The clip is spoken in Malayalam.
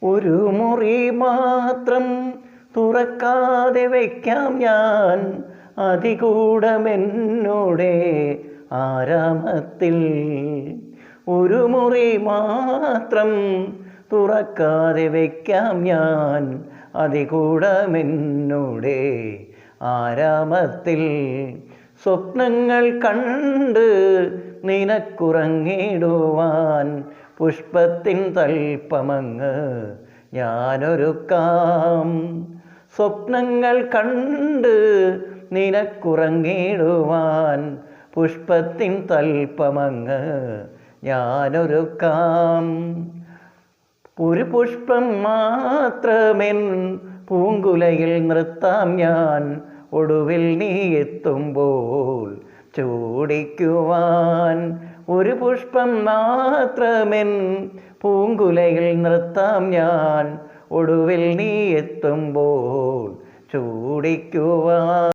ഒരു മുറി മാത്രം തുറക്കാതെ വയ്ക്കാം ഞാൻ അതികൂടമെന്നോടെ ആരാമത്തിൽ. ഒരു മുറി മാത്രം തുറക്കാതെ വയ്ക്കാം ഞാൻ അതികൂടമെന്നോടെ ആരാമത്തിൽ. സ്വപ്നങ്ങൾ കണ്ട് നിനക്കുറങ്ങിടുവാൻ പുഷ്പത്തിൻ തൽപ്പമങ്ങ് ഞാനൊരുക്കാം. സ്വപ്നങ്ങൾ കണ്ട് നിനക്കുറങ്ങിടുവാൻ പുഷ്പത്തിൻ തൽപ്പമങ്ങ് ഞാനൊരുക്കാം. ഒരു പുഷ്പം മാത്രമെൻ പൂങ്കുലയിൽ നിർത്താം ഞാൻ ഒടുവിൽ നീ എത്തുമ്പോൾ ചൂടിക്കുവാൻ. ഒരു പുഷ്പം മാത്രമെൻ പൂങ്കുലയിൽ നിർത്താം ഞാൻ ഒടുവിൽ നീ എത്തുമ്പോൾ ചൂടിക്കുവാൻ.